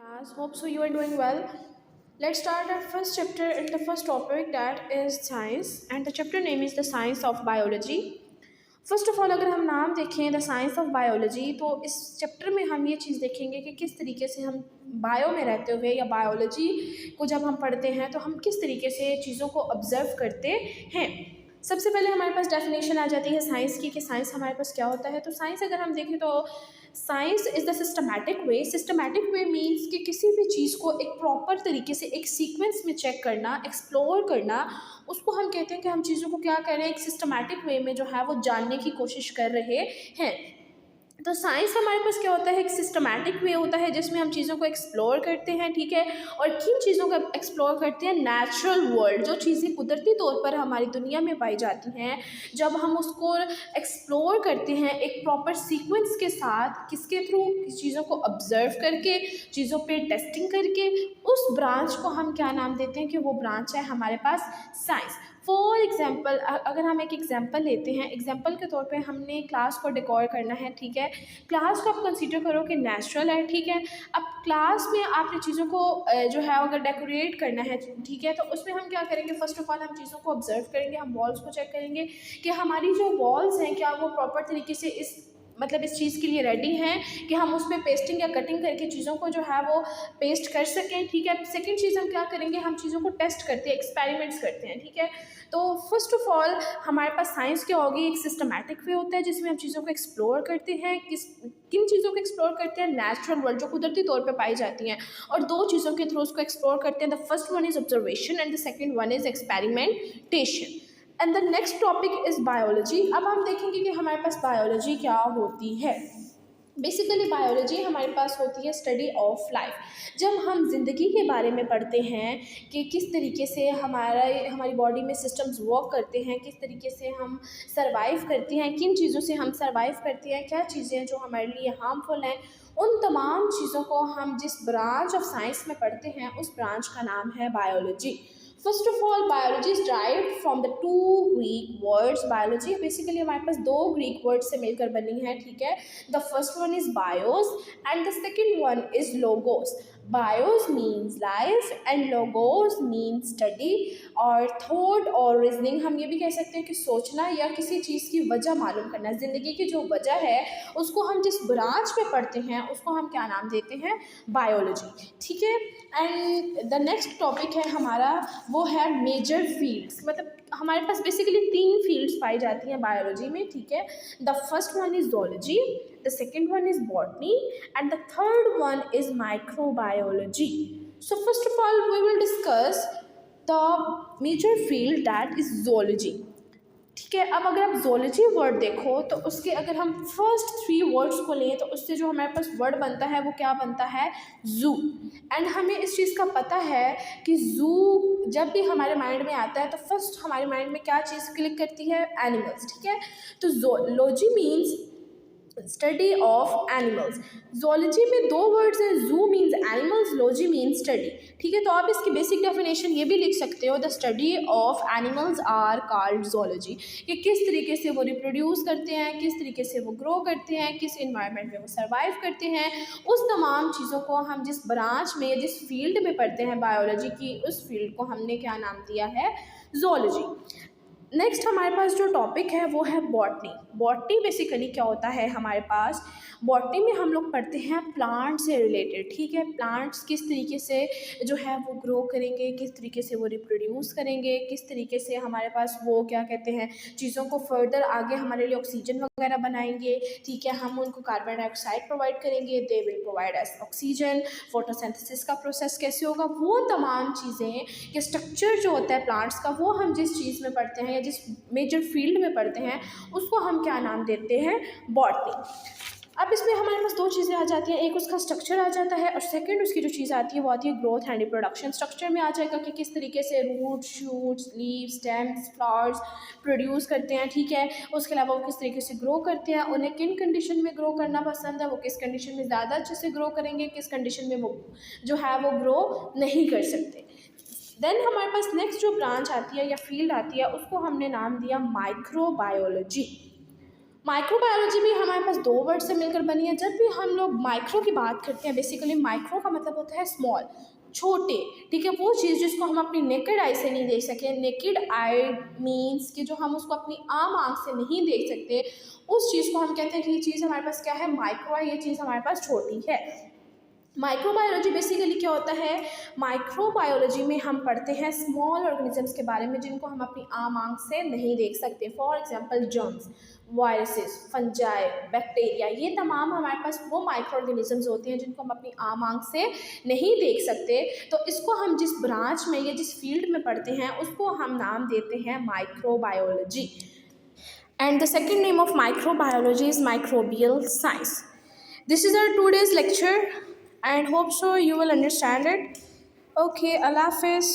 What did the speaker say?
Class. Hope so you are doing well. Let's start our first chapter in the first topic, that is science, and the chapter name is the science of biology. First of all अगर हम नाम देखें the science of biology, तो इस chapter में हम ये चीज़ देखेंगे कि किस तरीके से हम बायो में रहते हुए या बायोलॉजी को जब हम पढ़ते हैं तो हम किस तरीके से चीज़ों को ऑब्जर्व करते हैं। सबसे पहले हमारे पास डेफिनेशन आ जाती है साइंस की कि साइंस हमारे पास क्या होता है। तो साइंस अगर हम देखें तो science is the systematic way means कि किसी भी चीज़ को एक प्रॉपर तरीके से एक सीक्वेंस में चेक करना, एक्सप्लोर करना, उसको हम कहते हैं कि हम चीज़ों को क्या कर रहे हैं, एक सिस्टमैटिक वे में जो है वो जानने की कोशिश कर रहे हैं। तो साइंस हमारे पास क्या होता है, एक सिस्टमैटिक वे होता है जिसमें हम चीज़ों को एक्सप्लोर करते हैं, ठीक है। और किन चीज़ों को एक्सप्लोर करते हैं, नेचुरल वर्ल्ड, जो चीज़ें कुदरती तौर पर हमारी दुनिया में पाई जाती हैं, जब हम उसको एक्सप्लोर करते हैं एक प्रॉपर सीक्वेंस के साथ, किसके थ्रू, चीज़ों को ऑब्जर्व करके, चीज़ों पे टेस्टिंग करके, उस ब्रांच को हम क्या नाम देते हैं कि वो ब्रांच है हमारे पास साइंस। फॉर एग्जाम्पल अगर हम एक एग्जाम्पल लेते हैं, एग्जाम्पल के तौर पे हमने क्लास को डेकोर करना है, ठीक है। क्लास को आप कंसीडर करो कि नेचुरल है, ठीक है। अब क्लास में आपने चीज़ों को जो है अगर डेकोरेट करना है, ठीक है, तो उसमें हम क्या करेंगे, फर्स्ट ऑफ ऑल हम चीज़ों को ऑब्जर्व करेंगे, हम वॉल्स को चेक करेंगे कि हमारी जो वॉल्स हैं क्या वो प्रॉपर तरीके से इस चीज़ के लिए रेडी हैं कि हम उसमें पेस्टिंग या कटिंग करके चीज़ों को जो है वो पेस्ट कर सकें, ठीक है। सेकंड चीज़ हम क्या करेंगे, हम चीज़ों को टेस्ट करते हैं, एक्सपेरिमेंट्स करते हैं, ठीक है। तो फर्स्ट ऑफ ऑल हमारे पास साइंस क्या होगी, एक सिस्टमैटिक वे होता है जिसमें हम चीज़ों को एक्सप्लोर करते हैं। किन चीज़ों को एक्सप्लोर करते हैं, नेचुरल वर्ल्ड जो कुदरती तौर पे पाई जाती हैं, और दो चीज़ों के थ्रू उसको एक्सप्लोर करते हैं। The first one is observation and the second one is experimentation. And the next topic is biology. अब हम देखेंगे कि हमारे पास बायोलॉजी क्या होती है। बेसिकली बायोलॉजी हमारे पास होती है स्टडी ऑफ लाइफ। जब हम ज़िंदगी के बारे में पढ़ते हैं कि किस तरीके से हमारी बॉडी में सिस्टम्स वर्क करते हैं, किस तरीके से हम सर्वाइव करते हैं, किन चीज़ों से हम सर्वाइव करते हैं, क्या चीज़ें जो हमारे लिए हार्मफुल हैं, उन तमाम चीज़ों को हम जिस ब्रांच ऑफ साइंस में पढ़ते हैं उस ब्रांच का नाम है biology. First of all biology is derived from the two Greek words. Biology basically हमारे पास दो ग्रीक वर्ड्स से मिलकर बनी है, ठीक है। The first one is BIOS and the second one is logos. BIOS means life and logos means study और thought और रीजनिंग। हम ये भी कह सकते हैं कि सोचना या किसी चीज़ की वजह मालूम करना, ज़िंदगी की जो वजह है उसको हम जिस ब्रांच में पढ़ते हैं उसको हम क्या नाम देते हैं, बायोलॉजी, ठीक है। एंड द नेक्स्ट टॉपिक है हमारा, वो है मेजर फील्ड्स। मतलब हमारे पास बेसिकली तीन फील्ड्स पाई जाती हैं बायोलॉजी में, ठीक है। The first one is zoology, the second one is botany and the third one is microbiology. So first of all we will discuss the major field that is zoology, ठीक है। अब अगर आप zoology वर्ड देखो तो उसके अगर हम फर्स्ट थ्री वर्ड्स को लें तो उससे जो हमारे पास वर्ड बनता है वो क्या बनता है, जू। एंड हमें इस चीज़ का पता है कि जू जब भी हमारे माइंड में आता है तो फर्स्ट हमारे माइंड में क्या चीज़ क्लिक करती है, एनिमल्स, ठीक है। तो zoology means study of animals. Zoology में दो वर्ड्स हैं, जू means animals, logy means study, ठीक है। तो आप इसकी बेसिक डेफिनेशन ये भी लिख सकते हो, the study of animals are called zoology. कि किस तरीके से वो रिप्रोड्यूस करते हैं, किस तरीके से वो ग्रो करते हैं, किस इन्वायरमेंट में वो सर्वाइव करते हैं, उस तमाम चीज़ों को हम जिस ब्रांच में या जिस फील्ड में पढ़ते हैं बायोलॉजी की, उस फील्ड को हमने क्या नाम दिया है, जोलॉजी। नेक्स्ट हमारे पास जो टॉपिक है वो है बॉटनी। बॉटनी बेसिकली क्या होता है हमारे पास, बॉटनी में हम लोग पढ़ते हैं प्लांट से रिलेटेड, ठीक है। प्लांट्स किस तरीके से जो है वो ग्रो करेंगे, किस तरीके से वो रिप्रोड्यूस करेंगे, किस तरीके से हमारे पास वो क्या कहते हैं चीज़ों को फर्दर आगे हमारे लिए ऑक्सीजन वगैरह बनाएंगे, ठीक है। हम उनको कार्बन डाइऑक्साइड प्रोवाइड करेंगे, they will provide S oxygen. Photosynthesis का प्रोसेस कैसे होगा, वो तमाम चीज़ें कि स्ट्रक्चर जो होता है प्लांट्स का, वो हम जिस चीज़ में पढ़ते हैं या जिस मेजर फील्ड में पढ़ते हैं उसको हम क्या नाम देते हैं, बॉटनी। अब इसमें हमारे पास दो चीज़ें आ जाती हैं, एक उसका स्ट्रक्चर आ जाता है और सेकंड उसकी जो चीज़ आती है वो आती है ग्रोथ एंड रिप्रोडक्शन। स्ट्रक्चर में आ जाएगा कि किस तरीके से root, shoots, leaves, stems, flowers produce करते हैं, ठीक है। उसके अलावा वो किस तरीके से ग्रो करते हैं, उन्हें किन कंडीशन में ग्रो करना पसंद है, वो किस कंडीशन में ज़्यादा अच्छे से ग्रो करेंगे, किस कंडीशन में वो जो है वो ग्रो नहीं कर सकते। देन हमारे पास नेक्स्ट जो ब्रांच आती है या फील्ड आती है उसको हमने नाम दिया माइक्रोबायोलॉजी। माइक्रोबायोलॉजी भी हमारे पास दो वर्ड से मिलकर बनी है। जब भी हम लोग माइक्रो की बात करते हैं, बेसिकली माइक्रो का मतलब होता है स्मॉल, छोटे, ठीक है, वो चीज़ जिसको हम अपनी नेकेड आई से नहीं देख सके। नेकेड आई मीन्स कि जो हम उसको अपनी आम आँख से नहीं देख सकते, उस चीज़ को हम कहते हैं कि ये चीज़ हमारे पास क्या है, माइक्रो है, ये चीज़ हमारे पास छोटी है। माइक्रोबायोलॉजी बेसिकली क्या होता है, माइक्रोबायोलॉजी में हम पढ़ते हैं स्मॉल ऑर्गेनिजम्स के बारे में जिनको हम अपनी आम आँख से नहीं देख सकते। For example germs, viruses, fungi, bacteria, ये तमाम हमारे पास वो माइक्रो ऑर्गेनिजम्स होते हैं जिनको हम अपनी आम आँख से नहीं देख सकते। तो इसको हम जिस ब्रांच में या जिस फील्ड में पढ़ते हैं उसको हम नाम देते हैं microbiology. And the second name of microbiology is microbial science. This is our today's lecture and hope so you will understand it. Okay, Allah Hafiz.